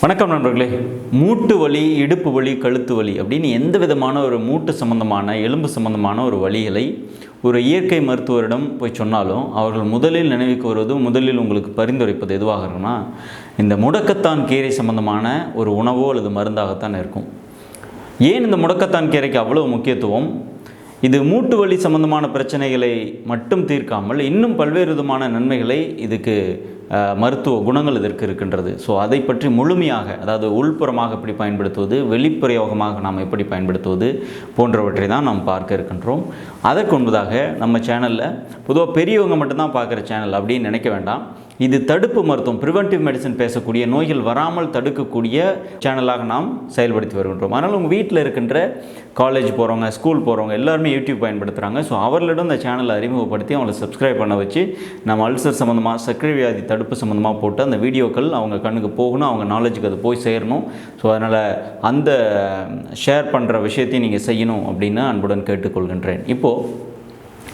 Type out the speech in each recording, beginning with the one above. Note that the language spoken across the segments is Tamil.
வணக்கம் நண்பர்களே. மூட்டு வலி, இடுப்பு வலி, கழுத்து வலி அப்படின்னு எந்த விதமான ஒரு மூட்டு சம்பந்தமான எலும்பு சம்பந்தமான ஒரு வலிகளை ஒரு இயற்கை மருத்துவரிடம் போய் சொன்னாலும் அவர்கள் முதலில் நினைவுக்கு வருவது, முதலில் உங்களுக்கு பரிந்துரைப்பது எதுவாக இருக்குன்னா, இந்த முடக்கத்தான் கீரை சம்பந்தமான ஒரு உணவோ அல்லது மருந்தாகத்தான் இருக்கும். ஏன் இந்த முடக்கத்தான் கீரைக்கு அவ்வளவு முக்கியத்துவம்? இது மூட்டு வலி சம்பந்தமான பிரச்சனைகளை மட்டும் தீர்க்காமல் இன்னும் பல்வேறு விதமான நன்மைகளை இதுக்கு மருத்துவ குணங்கள் இதற்கு இருக்கின்றது. ஸோ அதை பற்றி முழுமையாக, அதாவது உள்புறமாக எப்படி பயன்படுத்துவது, வெளிப்பிரயோகமாக நாம் எப்படி பயன்படுத்துவது போன்றவற்றை தான் நாம் பார்க்க இருக்கின்றோம். அதற்கு முன்பதாக நம்ம சேனலில் பொதுவாக பெரியவங்க மட்டும்தான் பார்க்குற சேனல் அப்படின்னு நினைக்க வேண்டாம். இது தடுப்பு மருத்துவம், ப்ரிவென்டிவ் மெடிசன் பேசக்கூடிய, நோய்கள் வராமல் தடுக்கக்கூடிய சேனலாக நாம் செயல்படுத்தி வருகின்றோம். அதனால் உங்கள் வீட்டில் இருக்கின்ற காலேஜ் போகிறவங்க, ஸ்கூல் போகிறவங்க எல்லாருமே யூடியூப் பயன்படுத்துகிறாங்க. ஸோ அவர்களிடம் இந்த சேனலை அறிமுகப்படுத்தி அவங்களை சப்ஸ்கிரைப் பண்ண வச்சு நம்ம அல்சர் சம்மந்தமாக, சர்க்கரை வியாதி தடுப்பு சம்மந்தமாக போட்டு அந்த வீடியோக்கள் அவங்க கண்ணுக்கு போகணும், அவங்க நாலேஜுக்கு அது போய் சேரணும். ஸோ அதனால் அந்த ஷேர் பண்ணுற விஷயத்தையும் நீங்கள் செய்யணும் அப்படின்னு அன்புடன் கேட்டுக்கொள்கின்றேன். இப்போது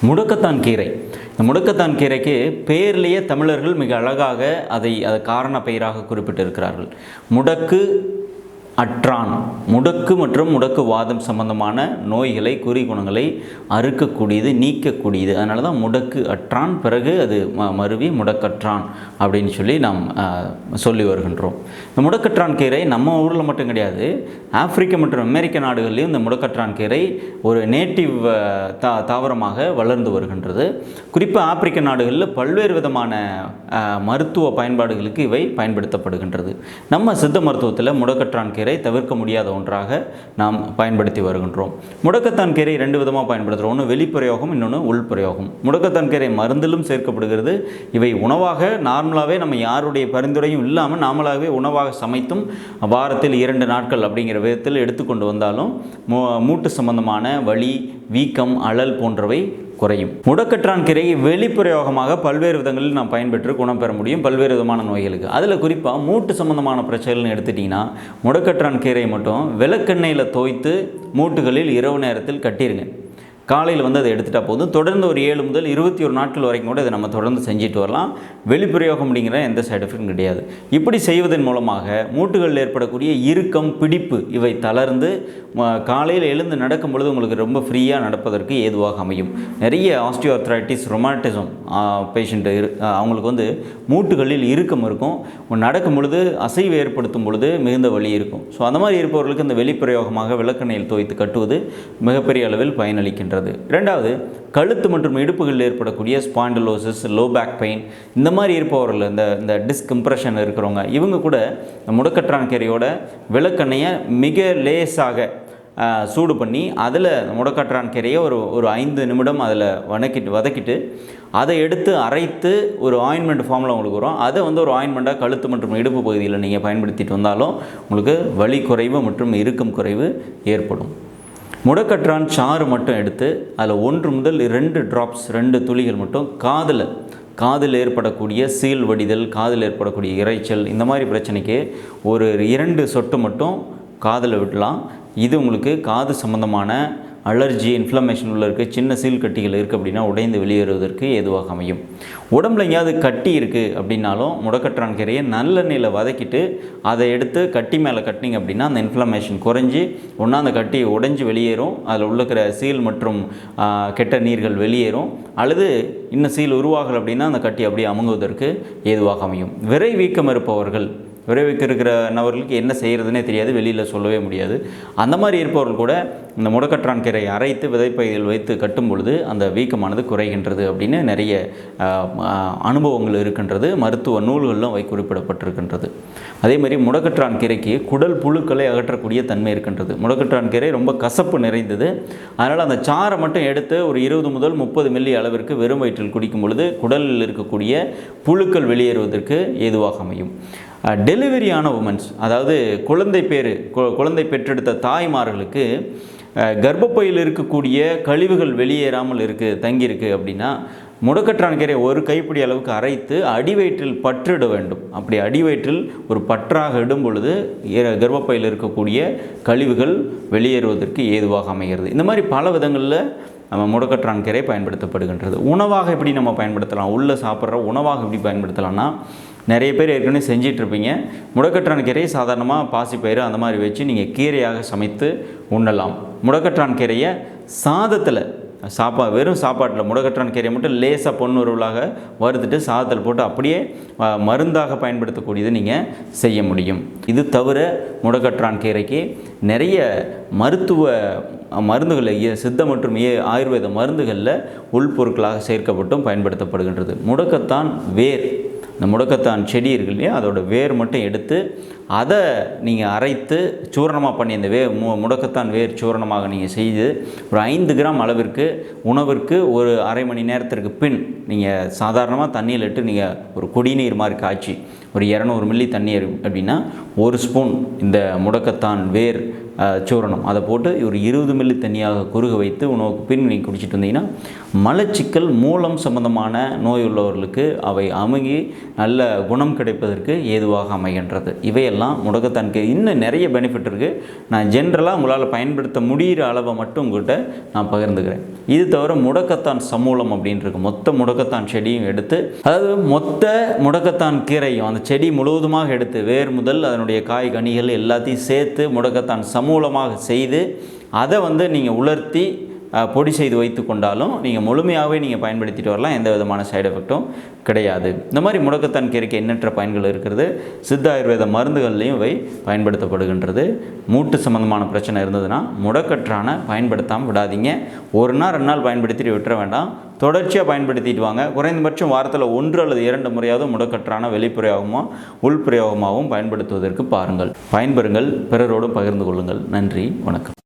முடக்கத்தான் கீரை, இந்த முடக்கத்தான் கீரைக்கு பெயர்லேயே தமிழர்கள் மிக அழகாக அதை காரண பெயராக குறிப்பிட்டிருக்கிறார்கள். முடக்கு அற்றான், முடக்கு மற்றும் முடக்கு வாதம் சம்பந்தமான நோய்களை, குறிகுணங்களை அறுக்கக்கூடியது, நீக்கக்கூடியது. அதனால தான் முடக்கு அற்றான், பிறகு அது மருவி முடக்கற்றான் அப்படின்னு சொல்லி நாம் சொல்லி வருகின்றோம். இந்த முடக்கற்றான் கீரை நம்ம ஊரில் மட்டும் கிடையாது, ஆப்பிரிக்க மற்றும் அமெரிக்க நாடுகள்லேயும் இந்த முடக்கற்றான் கீரை ஒரு நேட்டிவ் தாவரமாக வளர்ந்து வருகின்றது. குறிப்பாக ஆப்பிரிக்க நாடுகளில் பல்வேறு விதமான மருத்துவ பயன்பாடுகளுக்கு இவை பயன்படுத்தப்படுகின்றது. நம்ம சித்த மருத்துவத்தில் முடக்கற்றான் கீரை தவிர்க்க முடியாத ஒன்றாக நாம் பயன்படுத்தி வருகின்றோம். முடக்கத்தான் கீரை ரெண்டு விதமாக பயன்படுத்துகிறோம். ஒன்று வெளிப்பிரயோகம், இன்னொன்று உள்பிரயோகம். முடக்கத்தான் கீரை மருந்திலும் சேர்க்கப்படுகிறது. இவை உணவாக நார்மலாகவே நம்ம யாருடைய பரிந்துரையும் இல்லாமல் நாமளாகவே உணவாக சமைத்தும் வாரத்தில் 2 நாட்கள் அப்படிங்கிற விதத்தில் எடுத்துக்கொண்டு வந்தாலும் மூட்டு சம்பந்தமான வலி, வீக்கம், அழல் போன்றவை குறையும். முடக்கற்றான் கீரையை வெளிப்பிரயோகமாக பல்வேறு விதங்களில் நாம் பயன்பெற்று குணம் பெற முடியும் பல்வேறு விதமான நோய்களுக்கு. அதில் குறிப்பாக மூட்டு சம்பந்தமான பிரச்சனைகள்னு எடுத்துட்டிங்கன்னா, முடக்கற்றான் கீரை மட்டும் விளக்கெண்ணெயில் தோய்த்து மூட்டுகளில் இரவு நேரத்தில் கட்டிடுங்க. காலையில் அதை எடுத்துகிட்டா போதும். தொடர்ந்து ஒரு 7 முதல் 21 நாட்கள் வரைக்கும் கூட இதை நம்ம தொடர்ந்து செஞ்சுட்டு வரலாம். வெளிப்பிரயோகம் அப்படிங்கிற எந்த சைடு எஃபெக்டும் கிடையாது. இப்படி செய்வதன் மூலமாக மூட்டுகளில் ஏற்படக்கூடிய இறுக்கம், பிடிப்பு இவை தளர்ந்து காலையில் எழுந்து நடக்கும் பொழுது உங்களுக்கு ரொம்ப ஃப்ரீயாக நடப்பதற்கு ஏதுவாக அமையும். நிறைய ஆஸ்டியோஆர்த்ரைட்டிஸ், ரொமாட்டிசம் பேஷண்ட்டு அவங்களுக்கு மூட்டுகளில் இறுக்கம் இருக்கும். நடக்கும் பொழுது அசைவு ஏற்படுத்தும் பொழுது மிகுந்த வலி இருக்கும். ஸோ அந்த மாதிரி இருப்பவர்களுக்கு இந்த வெளிப்பிரயோகமாக விளக்கெண்ணெயில் தோய்த்து கட்டுவது மிகப்பெரிய அளவில் பயனளிக்கின்றது. இரண்டாவது, கழுத்து மற்றும் இடுப்புகளில் ஏற்படக்கூடிய ஸ்பாண்டிலோசிஸ், லோ பேக் பெயின், இந்த மாதிரி இருப்பவர்கள், இந்த டிஸ்க் இம்ப்ரெஷன் இருக்கிறவங்க, இவங்க கூட முடக்கற்றான் கீரையோட விளக்கெண்ணெயை மிக லேசாக சூடு பண்ணி அதில் முடக்கற்றான் கீரையை ஒரு 5 நிமிடம் அதில் வதக்கிட்டு அதை எடுத்து அரைத்து ஒரு ஆயின்மெண்ட் ஃபார்மில் உங்களுக்கு வரும். அதை ஒரு ஆயின்மெண்ட்டாக கழுத்து மற்றும் இடுப்பு பகுதியில் நீங்கள் பயன்படுத்திட்டு வந்தாலும் உங்களுக்கு வலி குறைவு மற்றும் இறுக்கம் குறைவு ஏற்படும். முடக்கற்றான் சாறு மட்டும் எடுத்து அதில் 1 முதல் 2 ட்ராப்ஸ், 2 துளிகள் மட்டும் காதில் ஏற்படக்கூடிய சீல் வடிதல், காதில் ஏற்படக்கூடிய இரைச்சல், இந்த மாதிரி பிரச்சனைக்கு ஒரு 2 சொட்டு மட்டும் காதில் விடலாம். இது உங்களுக்கு காது சம்பந்தமான அலர்ஜி, இன்ஃப்ளமேஷன் உள்ள இருக்குது, சின்ன சீல் கட்டிகள் இருக்குது அப்படின்னா உடைந்து வெளியேறுவதற்கு ஏதுவாக அமையும். உடம்புல எங்கேயாவது கட்டி இருக்குது அப்படின்னாலும் முடக்கற்றான் கீரையை நல்லெண்ணெயில் வதக்கிட்டு அதை எடுத்து கட்டி மேலே கட்டினீங்க அப்படின்னா அந்த இன்ஃப்ளமேஷன் குறைஞ்சி ஒன்றா அந்த கட்டி உடைஞ்சு வெளியேறும். அதில் உள்ளக்கிற சீல் மற்றும் கெட்ட நீர்கள் வெளியேறும். அல்லது இன்னும் சீல் உருவாகலை அப்படின்னா அந்த கட்டி அப்படியே அமுங்குவதற்கு ஏதுவாக அமையும். விரை வீக்கம் இருப்பவர்கள், விரைவுக்கு இருக்கிற நபர்களுக்கு என்ன செய்கிறதுனே தெரியாது, வெளியில் சொல்லவே முடியாது. அந்த மாதிரி இருப்பவர்கள் கூட இந்த முடக்கற்றான் கீரையை அரைத்து விதைப்பையில் வைத்து கட்டும் பொழுது அந்த வீக்கமானது குறைகின்றது அப்படின்னு நிறைய அனுபவங்கள் இருக்கின்றது. மருத்துவ நூல்களிலும் அவை குறிப்பிடப்பட்டிருக்கின்றது. அதே மாதிரி முடக்கற்றான் கீரைக்கு குடல் புழுக்களை அகற்றக்கூடிய தன்மை இருக்கின்றது. முடக்கற்றான் கீரை ரொம்ப கசப்பு நிறைந்தது. அதனால் அந்த சாறை மட்டும் எடுத்து ஒரு 20 முதல் 30 மில்லி அளவிற்கு வெறும் வயிற்றில் குடிக்கும் பொழுது குடலில் இருக்கக்கூடிய புழுக்கள் வெளியேறுவதற்கு ஏதுவாக அமையும். டெலிவரியான உமன்ஸ், அதாவது குழந்தை பெற்றெடுத்த தாய்மார்களுக்கு கர்ப்பப்பையில் இருக்கக்கூடிய கழிவுகள் வெளியேறாமல் தங்கியிருக்கு அப்படின்னா முடக்கற்றான் கீரை ஒரு கைப்பிடி அளவுக்கு அரைத்து அடிவயிற்றில் பற்றிட வேண்டும். அப்படி அடிவயிற்றில் ஒரு பற்றாக இடும் பொழுது கர்ப்பப்பையில் இருக்கக்கூடிய கழிவுகள் வெளியேறுவதற்கு ஏதுவாக அமைகிறது. இந்த மாதிரி பல விதங்களில் நம்ம முடக்கற்றான் கீரை பயன்படுத்தப்படுகின்றது. உணவாக எப்படி நம்ம பயன்படுத்தலாம், உள்ளே சாப்பிட்ற உணவாக எப்படி பயன்படுத்தலாம்னா, நிறைய பேர் ஏற்கனவே செஞ்சிட்ருப்பீங்க. முடக்கற்றான் கீரையை சாதாரணமாக பாசிப்பயிறு அந்த மாதிரி வச்சு நீங்கள் கீரையாக சமைத்து உண்ணலாம். முடக்கற்றான் கீரையை சாதத்தில் வெறும் சாப்பாட்டில் முடக்கற்றான் கீரையை மட்டும் லேசாக பொன்னுருவலாக வறுத்துட்டு சாதத்தில் போட்டு அப்படியே மருந்தாக பயன்படுத்தக்கூடியது நீங்கள் செய்ய முடியும். இது தவிர முடக்கற்றான் கீரைக்கு நிறைய மருத்துவ மருந்துகள் சித்த மற்றும் ஆயுர்வேத மருந்துகளில் உள்பொருட்களாக சேர்க்கப்பட்டும் பயன்படுத்தப்படுகின்றது. முடக்கத்தான் வேர், இந்த முடக்கத்தான் செடி இருக்கு இல்லையா, அதோட வேர் மட்டும் எடுத்து அதை நீங்கள் அரைத்து சூரணமாக பண்ணி அந்த முடக்கத்தான் வேர் சூரணமாக நீங்கள் செய்து ஒரு 5 கிராம் அளவிற்கு உணவிற்கு ஒரு அரை மணி நேரத்திற்கு பின் நீங்கள் சாதாரணமாக தண்ணியில் இட்டு நீங்கள் ஒரு குடிநீர் மாதிரி காய்ச்சி ஒரு 200 மில்லி தண்ணீர் அப்படின்னா 1 ஸ்பூன் இந்த முடக்கத்தான் வேர் சூரணம் அதை போட்டு ஒரு 20 மில்லி தண்ணியாக குறுக வைத்து உணவுக்கு பின் நீங்கள் குடிச்சிட்டு வந்தீங்கன்னா மலச்சிக்கல் மூலம் சம்பந்தமான நோய் உள்ளவர்களுக்கு அவை அமுகி நல்ல குணம் கிடைப்பதற்கு ஏதுவாக அமைகின்றது. இவையெல்லாம் முடக்கத்தான் இன்னும் நிறைய பெனிஃபிட் இருக்குது. நான் ஜென்ரலாக உங்களால் பயன்படுத்த முடிகிற அளவை மட்டும் உங்கள்கிட்ட நான் பகிர்ந்துக்கிறேன். இது தவிர முடக்கத்தான் சமூலம் அப்படின்றது மொத்த முடக்கத்தான் செடியும் எடுத்து, அதாவது மொத்த முடக்கத்தான் கீரையும் அந்த செடி முழுவதுமாக எடுத்து வேர் முதல் அதனுடைய காய் கனிகள் எல்லாத்தையும் சேர்த்து முடக்கத்தான் சமூலமாக செய்து அதை நீங்கள் உலர்த்தி பொடி செய்து வைத்து கொண்டாலும் நீங்கள் முழுமையாகவே நீங்கள் பயன்படுத்திட்டு வரலாம். எந்த விதமான சைடு எஃபெக்டும் கிடையாது. இந்த மாதிரி முடக்கத்தான் கீரைக்கு எண்ணற்ற பயன்கள் இருக்கிறது. சித்த ஆயுர்வேத மருந்துகள்லையும் இவை பயன்படுத்தப்படுகின்றது. மூட்டு சம்பந்தமான பிரச்சனை இருந்ததுன்னா முடக்கற்றான பயன்படுத்தாமல் விடாதீங்க. 1 நாள் 2 நாள் பயன்படுத்திட்டு விட்டுற வேண்டாம். தொடர்ச்சியாக பயன்படுத்திட்டு வாங்க. குறைந்தபட்சம் வாரத்தில் 1 அல்லது 2 முறையாவது முடக்கற்றான வெளிப்பிரயோகமாக உள்பிரயோகமாகவும் பயன்படுத்துவதற்கு பாருங்கள். பயன்பெறுங்கள், பிறரோடு பகிர்ந்து கொள்ளுங்கள். நன்றி, வணக்கம்.